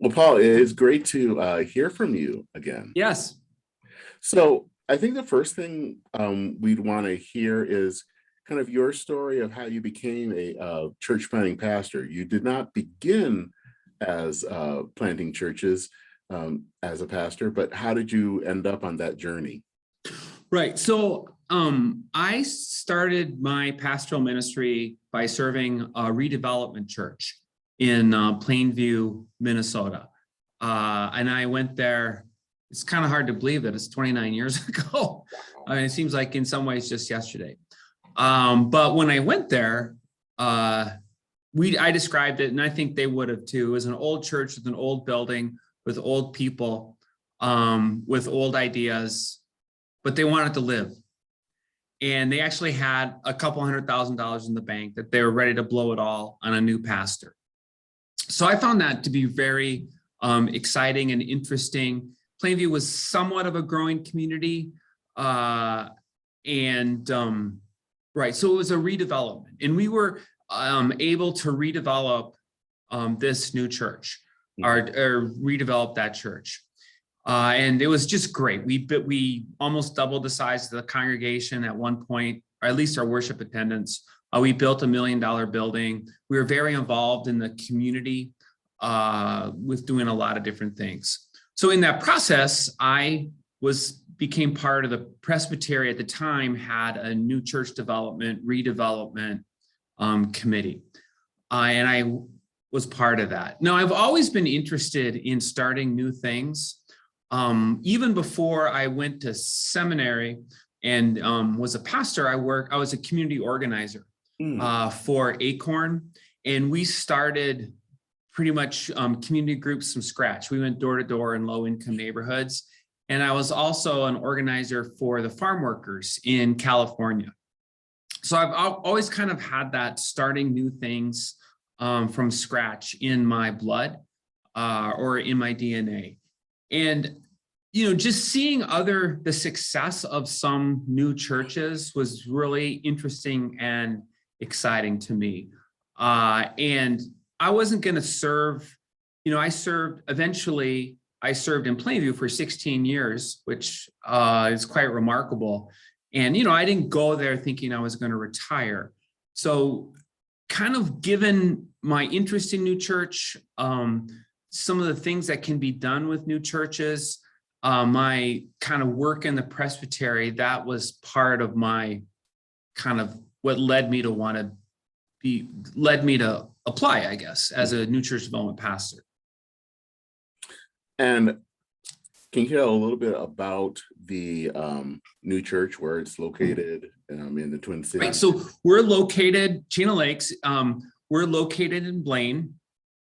Well, Paul, it is great to hear from you again. Yes. So I think the first thing we'd want to hear is kind of your story of how you became a church planting pastor. You did not begin as planting churches as a pastor, but how did you end up on that journey? Right. So I started my pastoral ministry by serving a redevelopment church in Plainview, Minnesota. And I went there. It's kind of hard to believe that it's 29 years ago. I mean, it seems like in some ways just yesterday. But when I went there, I described it, and I think they would have too, as an old church with an old building, with old people, with old ideas, but they wanted to live. And they actually had a couple $100,000 in the bank that they were ready to blow it all on a new pastor. So I found that to be very exciting and interesting. Plainview was somewhat of a growing community. Right, so it was a redevelopment, and we were able to redevelop this new church, or redevelop that church. And it was just great. We almost doubled the size of the congregation at one point, or at least our worship attendance. We built $1 million building. We were very involved in the community with doing a lot of different things. So in that process, I became part of the Presbytery at the time, had a new church redevelopment committee. And I was part of that. Now, I've always been interested in starting new things. Even before I went to seminary and was a pastor, I was a community organizer for Acorn. And we started pretty much community groups from scratch. We went door to door in low income neighborhoods. And I was also an organizer for the farm workers in California. So I've always kind of had that starting new things from scratch in my blood or in my DNA. And, just seeing the success of some new churches was really interesting and exciting to me. And I wasn't going to serve, I served in Plainview for 16 years, which is quite remarkable. And, I didn't go there thinking I was going to retire. So kind of given my interest in new church, some of the things that can be done with new churches, my kind of work in the Presbytery, that was part of my kind of what led me to apply, I guess, as a new church development pastor. And can you tell a little bit about the new church, where it's located in the Twin Cities? Right, so we're located, Chino Lakes, we're located in Blaine.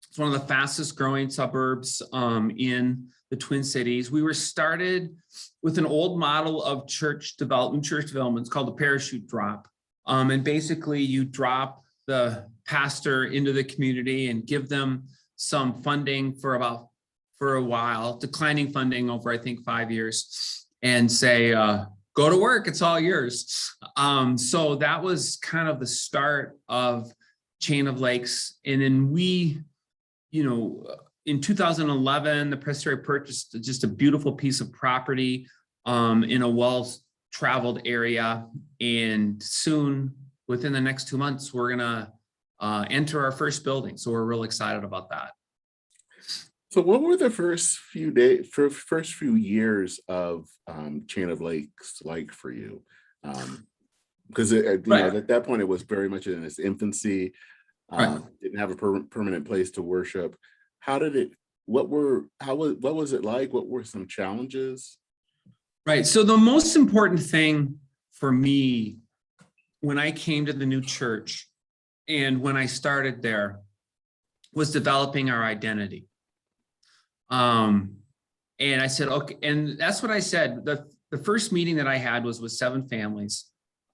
It's one of the fastest growing suburbs in the Twin Cities. We were started with an old model of church development. It's called the parachute drop. And basically you drop the pastor into the community and give them some funding for a while, declining funding over, I think, 5 years, and say, go to work, it's all yours. So that was kind of the start of Chain of Lakes. And then we, in 2011, the Presbytery purchased just a beautiful piece of property in a well-traveled area. And soon, within the next 2 months, we're gonna enter our first building. So we're real excited about that. So what were the first few years of Chain of Lakes like for you? Because at that point it was very much in its infancy. Didn't have a permanent place to worship. What was it like? What were some challenges? Right. So the most important thing for me when I came to the new church and when I started there was developing our identity. And I said, okay, and that's what I said. The first meeting that I had was with 7 families.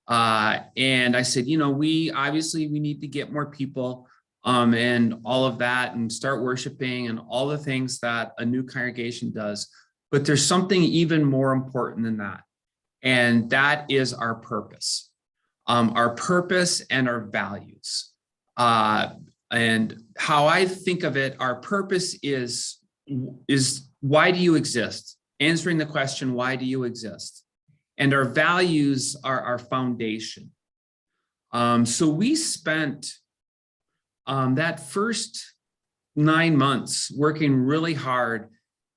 And I said, we need to get more people and all of that and start worshiping and all the things that a new congregation does. But there's something even more important than that. And that is our purpose and our values. And how I think of it, our purpose is why do you exist? Answering the question, why do you exist? And our values are our foundation. So we spent that first 9 months working really hard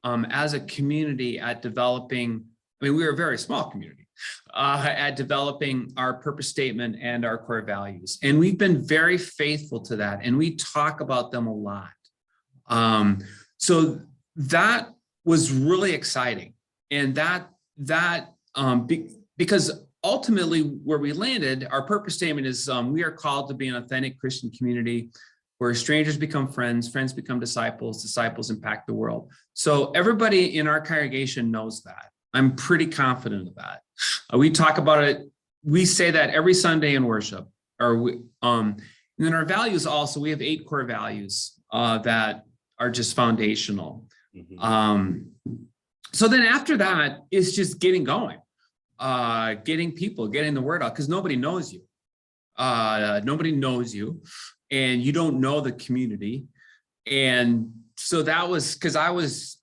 as a community at developing, I mean, we were a very small community, at developing our purpose statement and our core values. And we've been very faithful to that. And we talk about them a lot. So that was really exciting. And because ultimately where we landed, our purpose statement is we are called to be an authentic Christian community where strangers become friends, friends become disciples, disciples impact the world. So everybody in our congregation knows that. I'm pretty confident of that. We talk about it. We say that every Sunday in worship. And then our values also, we have 8 core values that are just foundational. So then after that, it's just getting going, getting the word out, because nobody knows you. Nobody knows you, and you don't know the community. And so that was because I was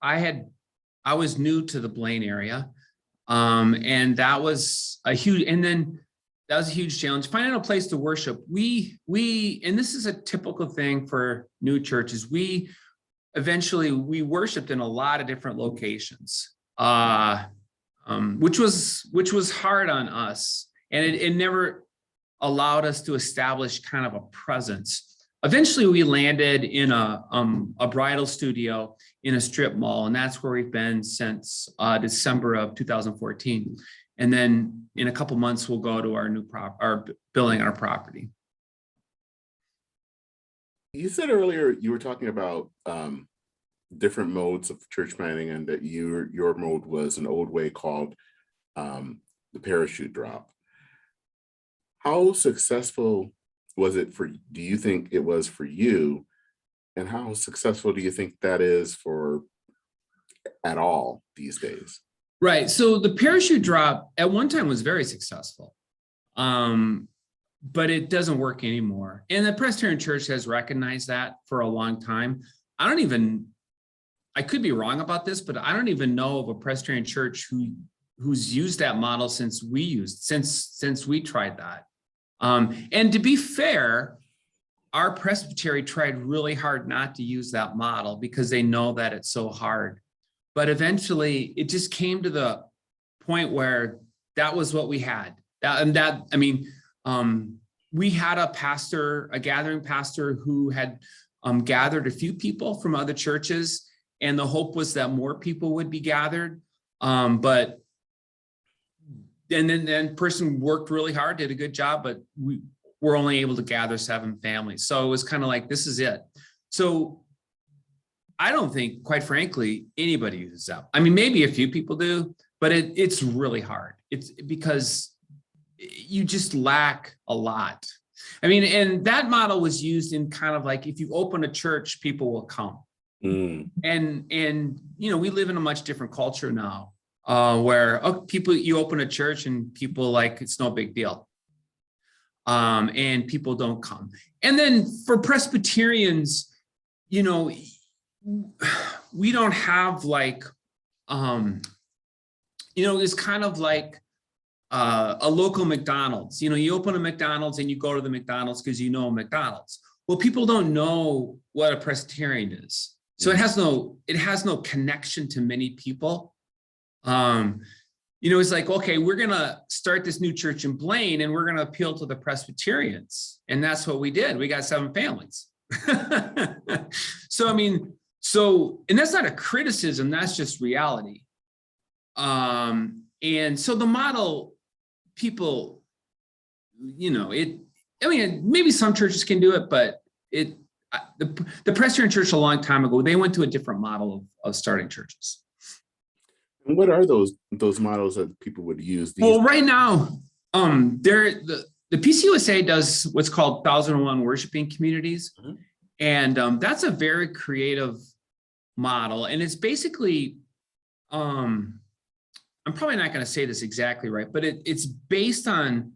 new to the Blaine area. And that was a huge challenge. Finding a place to worship. And this is a typical thing for new churches. We worshiped in a lot of different locations, which was hard on us. And it never allowed us to establish kind of a presence. Eventually we landed in a bridal studio in a strip mall, and that's where we've been since December of 2014. And then in a couple months, we'll go to our building, our property. You said earlier you were talking about different modes of church planting, and that your mode was an old way called the parachute drop. How successful was it do you think it was for you? And how successful do you think that is at all these days? Right. So the parachute drop at one time was very successful, but it doesn't work anymore. And the Presbyterian Church has recognized that for a long time. I could be wrong about this, but I don't even know of a Presbyterian church who's used that model since we tried that. And to be fair, our Presbytery tried really hard not to use that model because they know that it's so hard. But eventually it just came to the point where that was what we had. We had a gathering pastor who had gathered a few people from other churches, and the hope was that more people would be gathered. But then person worked really hard, did a good job, but we were only able to gather 7 families. So it was kind of like, this is it. So I don't think, quite frankly, anybody uses that. I mean, maybe a few people do, but it's really hard. It's because you just lack a lot. I mean, and that model was used in kind of like, if you open a church, people will come. And we live in a much different culture now, where you open a church and people it's no big deal. And people don't come. And then for Presbyterians, we don't have it's kind of like a local McDonald's. You open a McDonald's and you go to the McDonald's because you know McDonald's. Well, people don't know what a Presbyterian is. So it has no connection to many people. It's like, okay, we're going to start this new church in Blaine and we're going to appeal to the Presbyterians. And that's what we did. We got 7 families. And that's not a criticism, that's just reality. And so the model, people, maybe some churches can do it, but the Presbyterian Church a long time ago, they went to a different model of starting churches. And what are those models that people would use? Well, right now, the PCUSA does what's called 1001 worshiping communities. Mm-hmm. And that's a very creative model. And it's basically, I'm probably not going to say this exactly right, but it's based on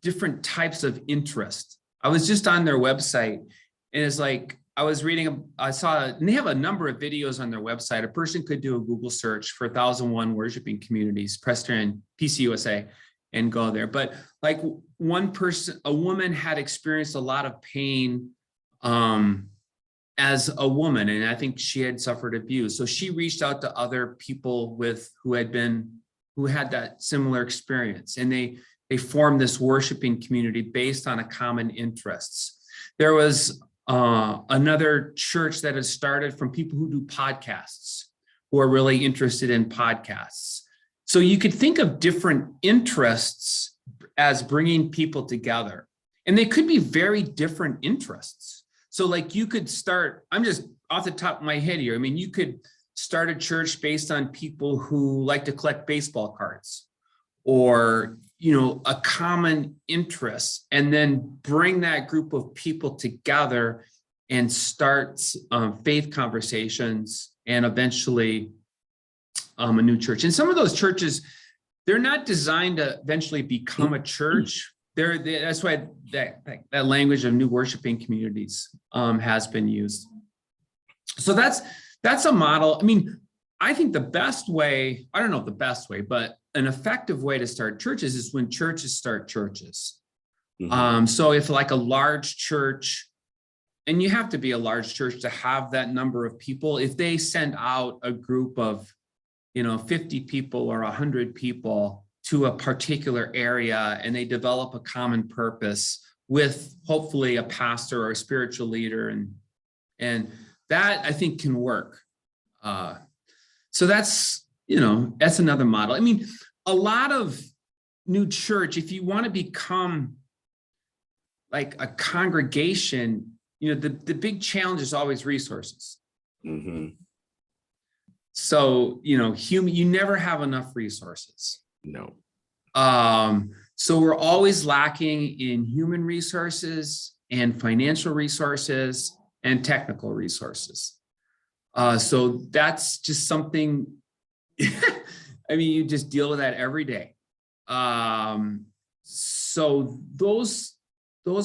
different types of interest. I was just on their website, and it's like, I was reading, I saw, and they have a number of videos on their website. A person could do a Google search for 1001 worshiping communities, Presbyterian, PCUSA, and go there. But like one person, a woman had experienced a lot of pain as a woman, and I think she had suffered abuse. So she reached out to other people who had that similar experience, and they formed this worshiping community based on a common interests. There was another church that has started from people who do podcasts, who are really interested in podcasts. So you could think of different interests as bringing people together, and they could be very different interests. So like you could start, I'm just off the top of my head here. I mean, you could start a church based on people who like to collect baseball cards, or, a common interest, and then bring that group of people together and start faith conversations, and eventually a new church. And some of those churches, they're not designed to eventually become a church. That's why that language of new worshiping communities has been used. So that's a model. I mean, I think the best way, I don't know if the best way, but an effective way to start churches is when churches start churches. Mm-hmm. So if like a large church, and you have to be a large church to have that number of people, if they send out a group of 50 people or 100 people to a particular area, and they develop a common purpose with hopefully a pastor or a spiritual leader, and that I think can work. So that's another model. I mean, a lot of new church, if you want to become like a congregation, the big challenge is always resources. Mm-hmm. So, you never have enough resources. No. So we're always lacking in human resources and financial resources and technical resources. So that's just something, I mean, you just deal with that every day. So those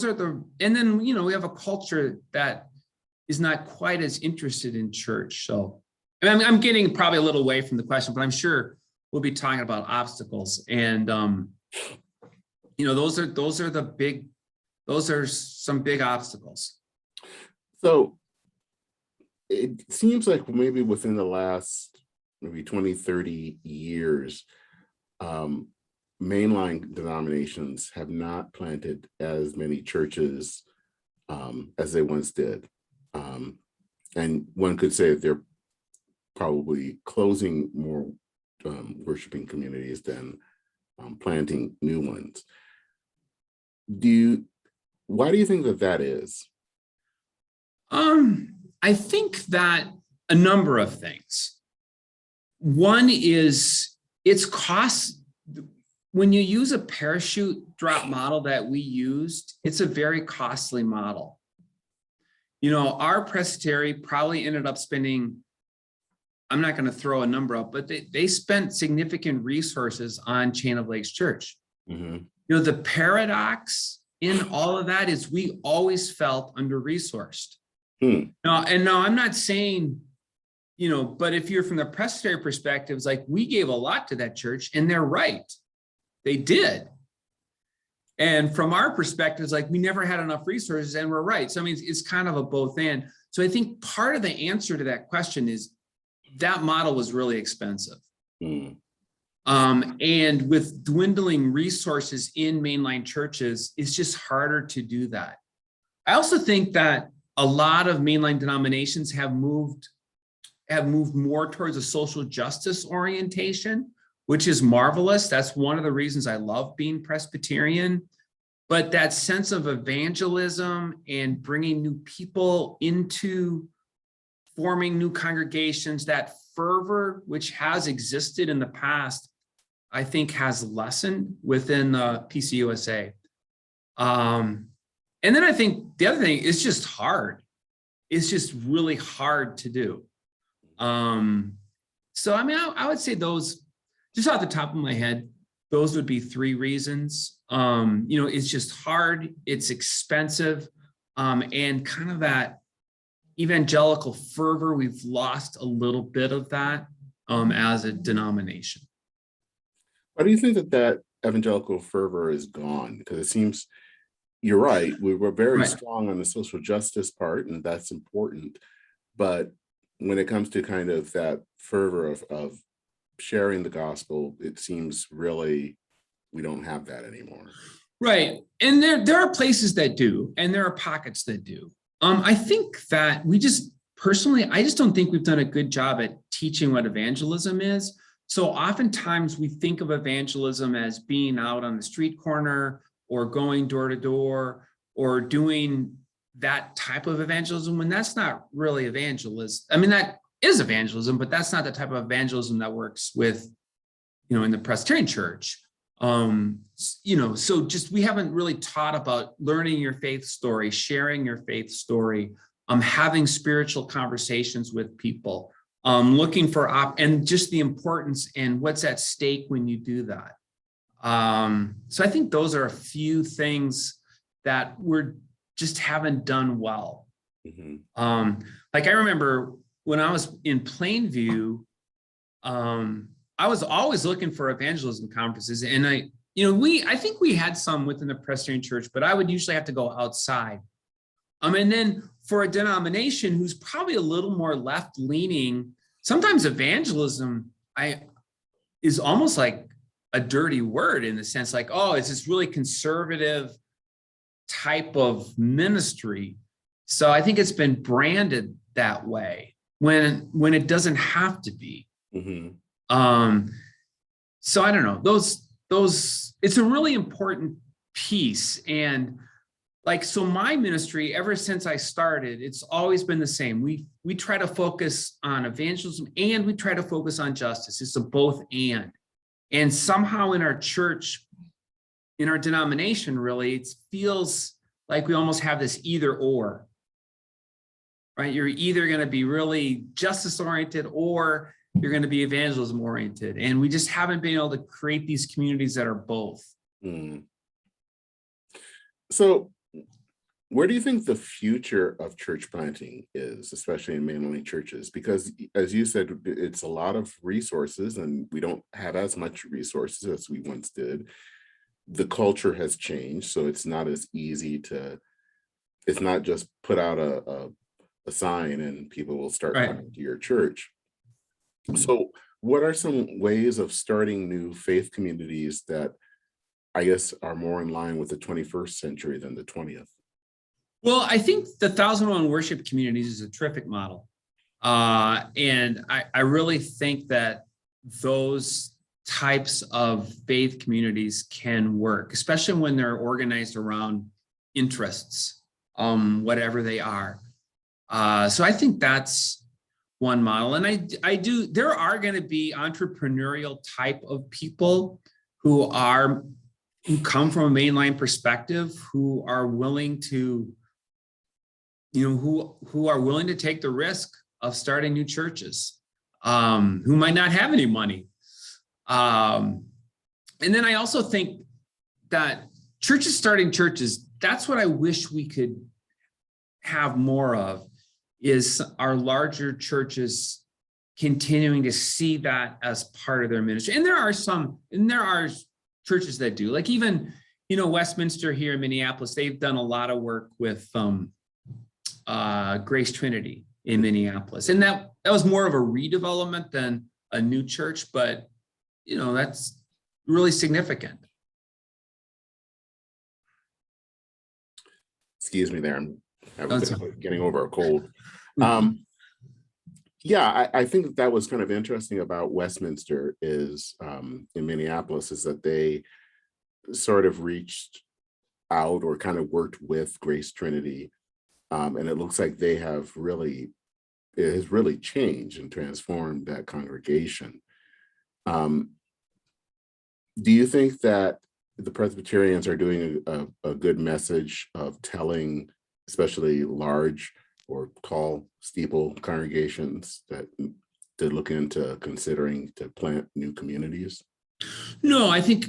are and then, we have a culture that is not quite as interested in church. So I'm getting probably a little away from the question, but I'm sure we'll be talking about obstacles, and those are some big obstacles. So it seems like maybe within the last 20, 30 years, mainline denominations have not planted as many churches as they once did. And one could say that they're probably closing more worshiping communities than planting new ones. Why do you think that is? I think that a number of things. One is it's cost. When you use a parachute drop model that we used, it's a very costly model. Our Presbytery probably ended up spending, I'm not going to throw a number up, but they spent significant resources on Chain of Lakes Church. Mm-hmm. The paradox in all of that is we always felt under-resourced. No, I'm not saying, but if you're from the Presbytery perspective, it's like we gave a lot to that church, and they're right. They did. And from our perspective, it's like we never had enough resources, and we're right. So I mean, it's kind of a both and. So I think part of the answer to that question is that model was really expensive. And with dwindling resources in mainline churches, it's just harder to do that. I also think that a lot of mainline denominations have moved more towards a social justice orientation, which is marvelous. That's one of the reasons I love being Presbyterian. But that sense of evangelism and bringing new people into forming new congregations, that fervor, which has existed in the past, I think has lessened within the PCUSA. And then I think the other thing is just hard. It's just really hard to do. So I mean, I would say those, just off the top of my head, those would be three reasons. It's just hard, it's expensive, and kind of that evangelical fervor, we've lost a little bit of that as a denomination. Why do you think that evangelical fervor is gone? Because it seems, you're right, we were very strong on the social justice part, and that's important. But when it comes to kind of that fervor of sharing the gospel, it seems really we don't have that anymore. Right. And there are places that do, and there are pockets that do. I think that I just don't think we've done a good job at teaching what evangelism is. So oftentimes we think of evangelism as being out on the street corner or going door to door or doing that type of evangelism, when that's not really evangelism. I mean, that is evangelism, but that's not the type of evangelism that works with, in the Presbyterian church. So just, we haven't really taught about learning your faith story, sharing your faith story, having spiritual conversations with people, looking for and just the importance and what's at stake when you do that. So I think those are a few things that we're just haven't done well. Mm-hmm. Like I remember when I was in Plainview, I was always looking for evangelism conferences, and I think we had some within the Presbyterian church, but I would usually have to go outside. And then for a denomination who's probably a little more left leaning, sometimes evangelism is almost like a dirty word, in the sense like, oh, it's this really conservative type of ministry. So I think it's been branded that way when it doesn't have to be. Mm-hmm. So I don't know, those, it's a really important piece. And so my ministry, ever since I started, it's always been the same. We try to focus on evangelism, and we try to focus on justice. It's a both and. And somehow in our church, in our denomination, really, it feels like we almost have this either or, right? You're either going to be really justice oriented, or you're going to be evangelism oriented. And we just haven't been able to create these communities that are both. Mm. So where do you think the future of church planting is, especially in mainline churches? Because as you said, it's a lot of resources, and we don't have as much resources as we once did. The culture has changed, so it's not as easy it's not just put out a sign and people will start coming to your church. So what are some ways of starting new faith communities that I guess are more in line with the 21st century than the 20th? Well, I think the 1,001 worship communities is a terrific model. And I really think that those types of faith communities can work, especially when they're organized around interests, whatever they are. So I think that's one model. And there are going to be entrepreneurial type of people who come from a mainline perspective, who are willing to, who are willing to take the risk of starting new churches, who might not have any money. And then I also think that churches starting churches, that's what I wish we could have more of, is our larger churches continuing to see that as part of their ministry. And there are churches that do, like even, Westminster here in Minneapolis, they've done a lot of work with Grace Trinity in Minneapolis. And that was more of a redevelopment than a new church, but that's really significant. Excuse me there. I was getting over a cold. Yeah, I think that was kind of interesting about Westminster is in Minneapolis, is that they sort of reached out or kind of worked with Grace Trinity. And it looks like it has really changed and transformed that congregation. Do you think that the Presbyterians are doing a good message of telling, especially large or tall steeple congregations, that to look into considering to plant new communities? No, I think,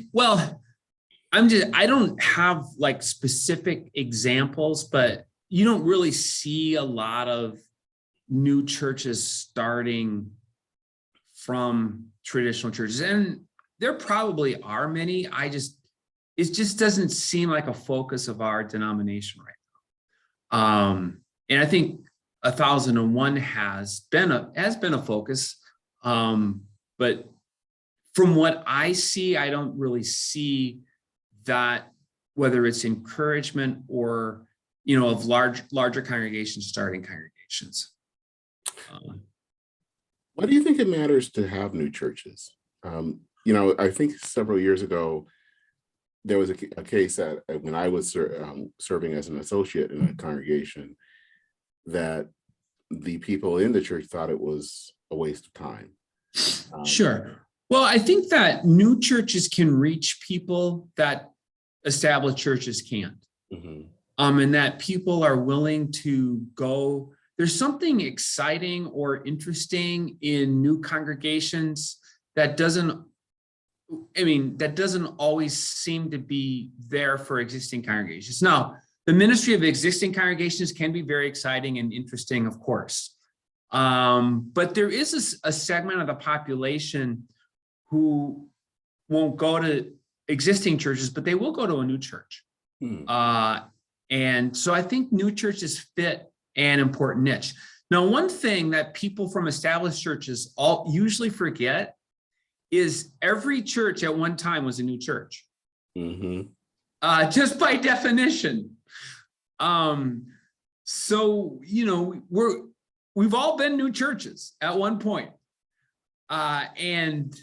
I don't have like specific examples, but you don't really see a lot of new churches starting from traditional churches, and there probably are many. It just doesn't seem like a focus of our denomination right now. And I think 1001 has been a focus, but from what I see, I don't really see that, whether it's encouragement or, of larger congregations starting congregations. Why do you think it matters to have new churches? I think several years ago, there was a case that when I was serving as an associate in a congregation, that the people in the church thought it was a waste of time. Sure. Well, I think that new churches can reach people that established churches can't. Mm-hmm. And that people are willing to go. There's something exciting or interesting in new congregations that doesn't always seem to be there for existing congregations. Now, the ministry of existing congregations can be very exciting and interesting, of course. But there is a segment of the population who won't go to existing churches, but they will go to a new church. And so I think new churches fit an important niche. Now, one thing that people from established churches usually forget is every church at one time was a new church. Mm-hmm. Just by definition. So, we've all been new churches at one point. And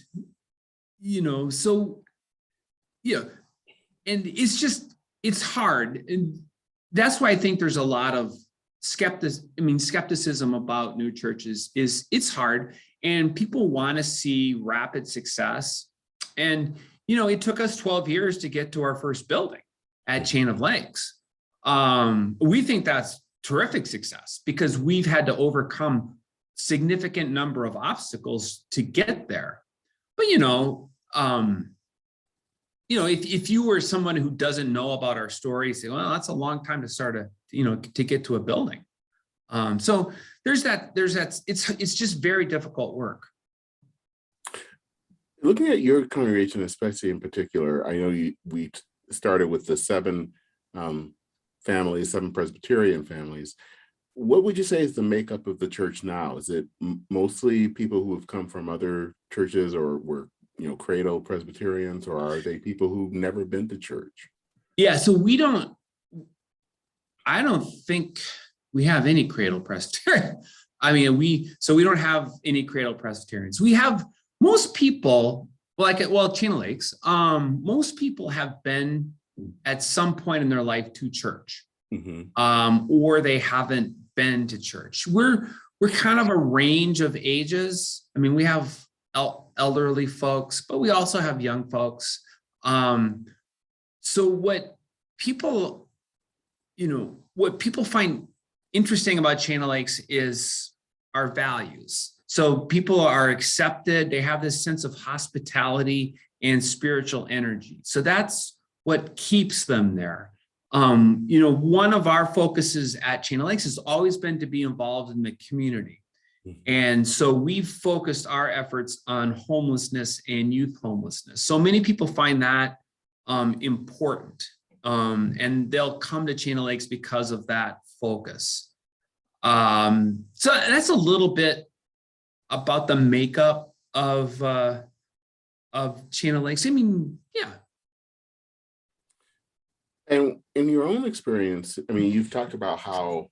it's hard. And that's why I think there's a lot of skepticism about new churches. It's hard, and people want to see rapid success. And, it took us 12 years to get to our first building at Chain of Lakes. We think that's terrific success because we've had to overcome significant number of obstacles to get there. But, if you were someone who doesn't know about our story, say, well, that's a long time to start to get to a building. So there's that, it's just very difficult work. Looking at your congregation, especially in particular, I know we started with the 7 Presbyterian families. What would you say is the makeup of the church now? Is it mostly people who have come from other churches or were, cradle Presbyterians, or are they people who've never been to church? Yeah, so I don't think we have any cradle Presbyterian. We don't have any cradle Presbyterians. We have most people, Chain of Lakes, most people have been at some point in their life to church, or they haven't been to church. We're kind of a range of ages. We have elderly folks, but we also have young folks. So what people find interesting about Chain of Lakes is our values. So people are accepted. They have this sense of hospitality and spiritual energy. So that's what keeps them there. One of our focuses at Chain of Lakes has always been to be involved in the community. And so we've focused our efforts on homelessness and youth homelessness. So many people find that important, and they'll come to Chain of Lakes because of that focus. So that's a little bit about the makeup of Chain of Lakes. Yeah. And in your own experience, you've talked about how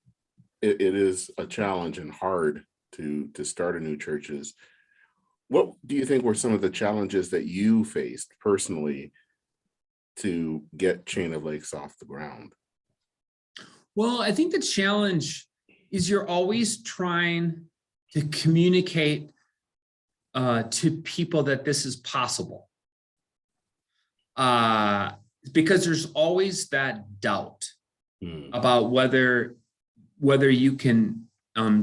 it is a challenge and hard to start a new churches. What do you think were some of the challenges that you faced personally to get Chain of Lakes off the ground? Well, I think the challenge is you're always trying to communicate to people that this is possible. Because there's always that doubt about whether you can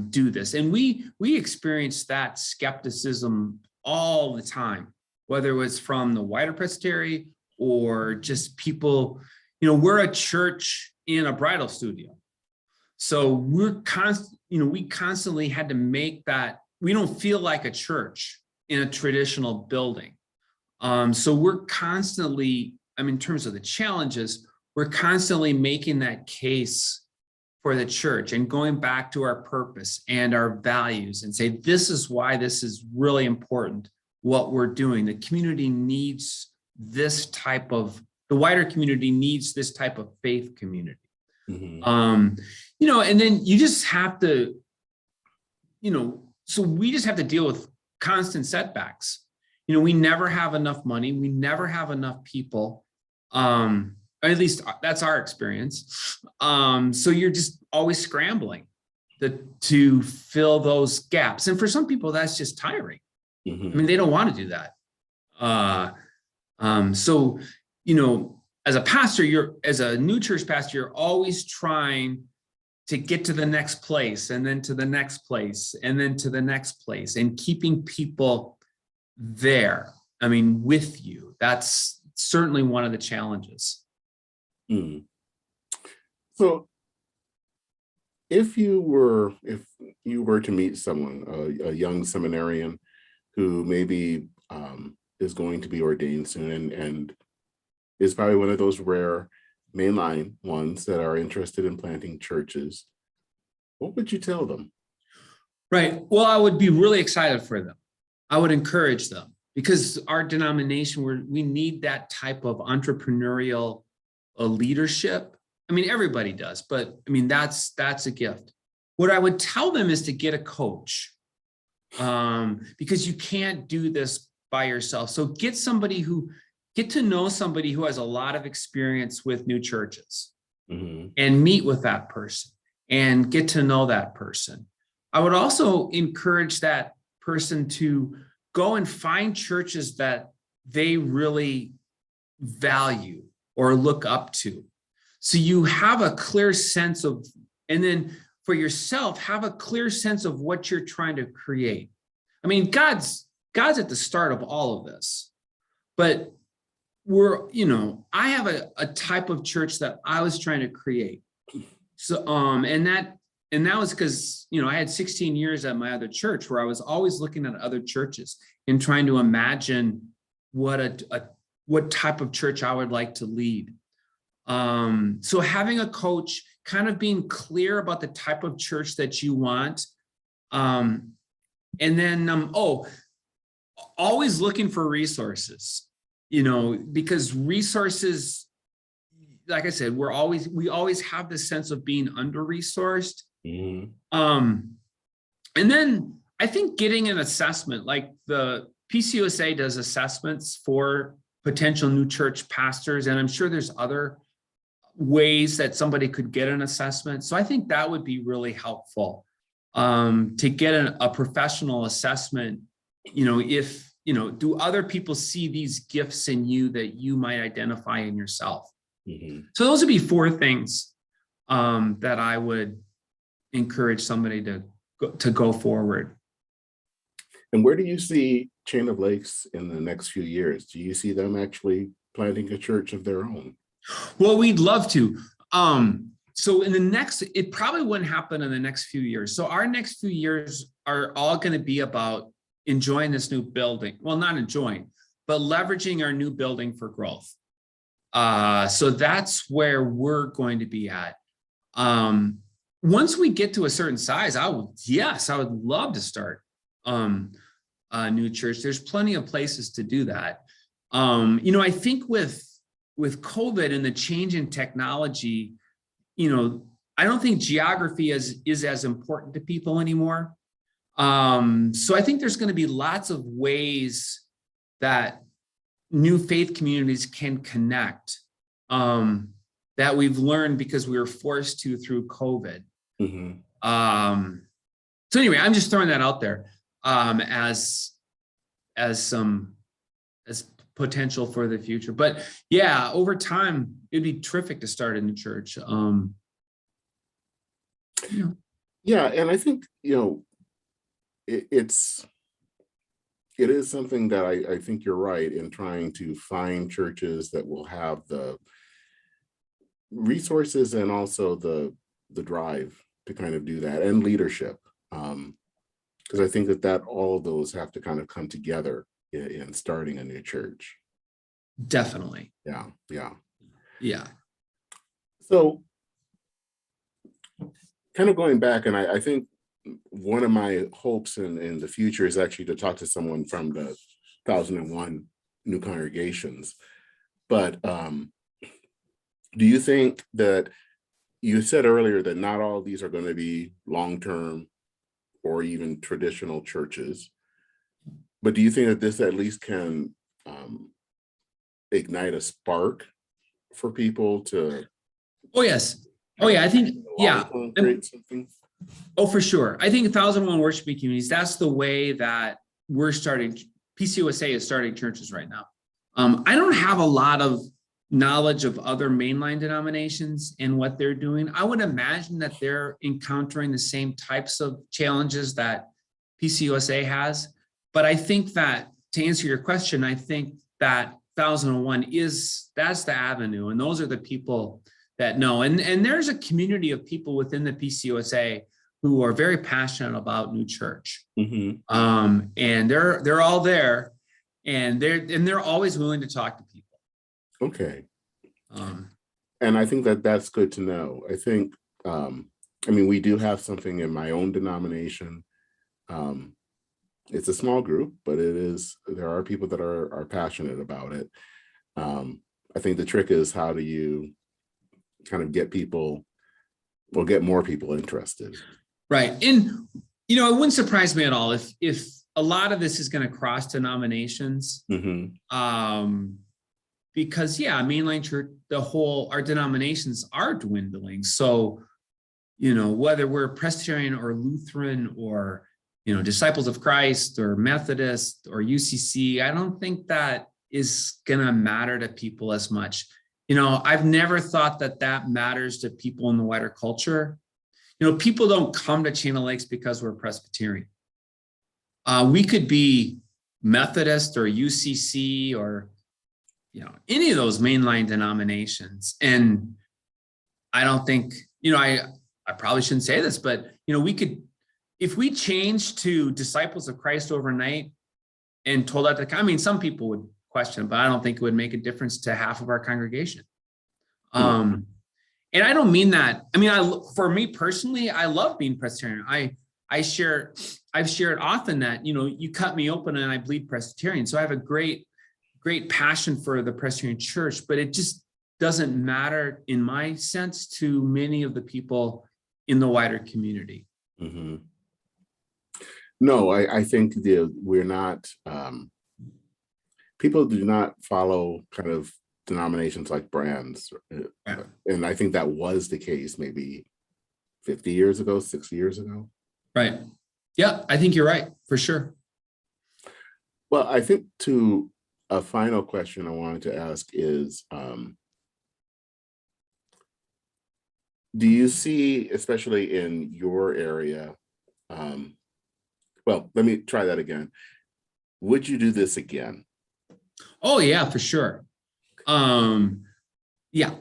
do this. And we experience that skepticism all the time, whether it was from the wider Presbytery or just people, we're a church in a bridal studio. So we constantly had to make that, we don't feel like a church in a traditional building. So we're constantly, in terms of the challenges, we're constantly making that case for the church and going back to our purpose and our values and say, this is why this is really important, what we're doing. The community needs this type of, the wider community needs this type of faith community. And then you just have to, so we just have to deal with constant setbacks. We never have enough money. We never have enough people. Or at least that's our experience. So you're just always scrambling to fill those gaps. And for some people, that's just tiring. They don't want to do that. So, as a pastor, as a new church pastor, you're always trying to get to the next place, and then to the next place, and then to the next place, and keeping people there. With you. That's certainly one of the challenges. So if you were to meet someone, a young seminarian who maybe is going to be ordained soon and is probably one of those rare mainline ones that are interested in planting churches, what would you tell them? Right. Well, I would be really excited for them. I would encourage them, because our denomination, we need that type of entrepreneurial leadership. Everybody does, but that's a gift. What I would tell them is to get a coach, because you can't do this by yourself. So get to know somebody who has a lot of experience with new churches, and meet with that person and get to know that person. I would also encourage that person to go and find churches that they really value or look up to. So you have a clear sense of, and then for yourself, have a clear sense of what you're trying to create. God's at the start of all of this, but I have a type of church that I was trying to create. So, and that was because, I had 16 years at my other church where I was always looking at other churches and trying to imagine what type of church I would like to lead. So having a coach, kind of being clear about the type of church that you want. And then, always looking for resources, because resources, like I said, we always have this sense of being under-resourced. And then I think getting an assessment, like the PCUSA does assessments for potential new church pastors, and I'm sure there's other ways that somebody could get an assessment. So I think that would be really helpful, to get a professional assessment. If do other people see these gifts in you that you might identify in yourself? So those would be 4 things that I would encourage somebody to go forward. And where do you see Chain of Lakes in the next few years? Do you see them actually planting a church of their own? Well, we'd love to. So it probably wouldn't happen in the next few years. So our next few years are all going to be about enjoying this new building. Well, not enjoying, but leveraging our new building for growth. So that's where we're going to be at. Once we get to a certain size, I would love to start a new church. There's plenty of places to do that. I think with COVID and the change in technology, I don't think geography is as important to people anymore. So I think there's going to be lots of ways that new faith communities can connect, that we've learned because we were forced to through COVID. So anyway, I'm just throwing that out there as potential for the future. But yeah, over time, it'd be terrific to start a new church. Yeah, and I think it is something that I think you're right in trying to find churches that will have the resources and also the drive kind of do that, and leadership. Because I think that all of those have to kind of come together in starting a new church. Definitely. Yeah. So kind of going back, and I think one of my hopes in the future is actually to talk to someone from the 1001 new congregations. But do you think that, you said earlier that not all of these are going to be long-term or even traditional churches, but do you think that this at least can ignite a spark for people to? Oh, yes. Oh, yeah. I think, yeah. Create something? Oh, for sure. I think 1001 worshiping communities, that's the way that we're starting. PCUSA is starting churches right now. I don't have a lot of knowledge of other mainline denominations and what they're doing. I would imagine that they're encountering the same types of challenges that PCUSA has. But I think that, to answer your question, I think that 1001 that's the avenue, and those are the people that know. And there's a community of people within the PCUSA who are very passionate about new church. And they're all there, and they're always willing to talk to people. Okay. And I think that that's good to know. I think, I mean, we do have something in my own denomination. It's a small group, but there are people that are passionate about it. I think the trick is, how do you kind of get more people interested? Right. And, it wouldn't surprise me at all if a lot of this is going to cross denominations. Because, mainline church, our denominations are dwindling. So, whether we're Presbyterian or Lutheran or, Disciples of Christ or Methodist or UCC, I don't think that is going to matter to people as much. I've never thought that matters to people in the wider culture. People don't come to Chain of Lakes because we're Presbyterian. We could be Methodist or UCC or, any of those mainline denominations. And I don't think, I probably shouldn't say this, but, we could, if we changed to Disciples of Christ overnight and told that some people would question, but I don't think it would make a difference to half of our congregation. And I don't mean that. For me personally, I love being Presbyterian. I've shared often that, you cut me open and I bleed Presbyterian. So I have a great passion for the Presbyterian church, but it just doesn't matter, in my sense, to many of the people in the wider community. No, I think we're not, people do not follow kind of denominations like brands. And I think that was the case maybe 50 years ago, 60 years ago. Right. Yeah, I think you're right, for sure. Well, I think to a final question I wanted to ask is, do you see, especially in your area, well, let me try that again. Would you do this again? Oh, yeah, for sure. Yeah,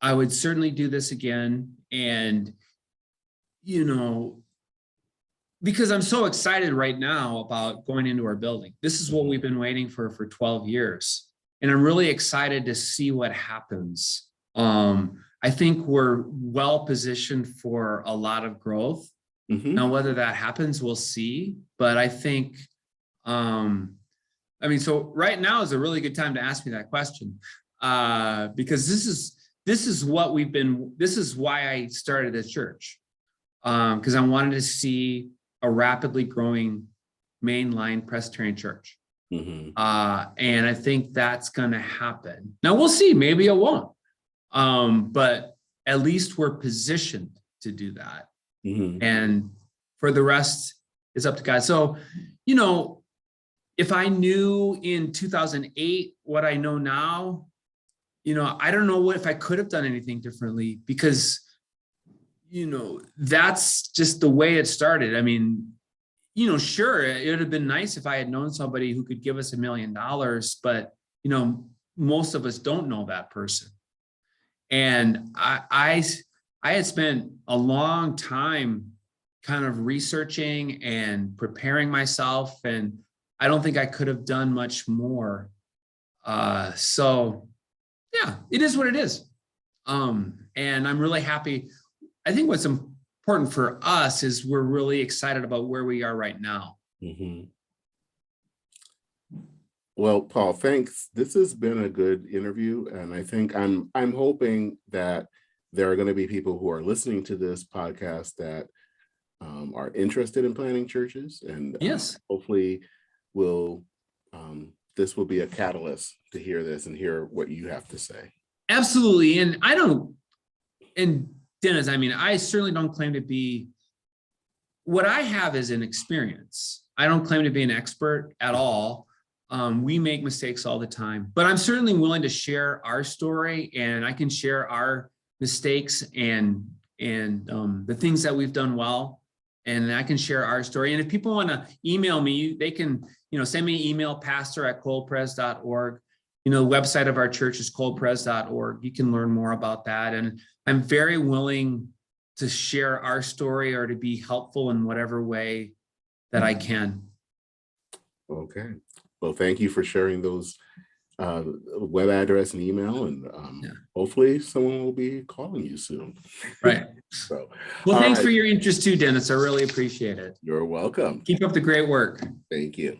I would certainly do this again. And, because I'm so excited right now about going into our building. This is what we've been waiting for 12 years. And I'm really excited to see what happens. I think we're well positioned for a lot of growth. Now, whether that happens, we'll see. But I think, so right now is a really good time to ask me that question, because this is why I started this church, because I wanted to see a rapidly growing mainline Presbyterian church. And I think that's going to happen. Now we'll see, maybe it won't. But at least we're positioned to do that. And for the rest, it's up to God. So, if I knew in 2008 what I know now, I don't know if I could have done anything differently, because, that's just the way it started. Sure, it would have been nice if I had known somebody who could give us $1 million, but, most of us don't know that person. And I I had spent a long time kind of researching and preparing myself, and I don't think I could have done much more. So yeah, it is what it is. And I'm really happy. I think what's important for us is we're really excited about where we are right now. Mm-hmm. Well, Paul, thanks. This has been a good interview, and I think I'm hoping that there are going to be people who are listening to this podcast that are interested in planting churches, and Yes, hopefully this will be a catalyst to hear this and hear what you have to say. absolutely. And Dennis, I mean, I certainly don't claim to be, what I have is an experience. I don't claim to be an expert at all. We make mistakes all the time, but I'm certainly willing to share our story, and I can share our mistakes and the things that we've done well, and I can share our story. And if people want to email me, they can, send me an email, pastor@coldpres.org. The website of our church is coldpres.org. You can learn more about that. And I'm very willing to share our story or to be helpful in whatever way that I can. Okay. Well, thank you for sharing those web address and email, and hopefully someone will be calling you soon. Right. So, well, thanks for your interest too, Dennis. I really appreciate it. You're welcome. Keep up the great work. Thank you.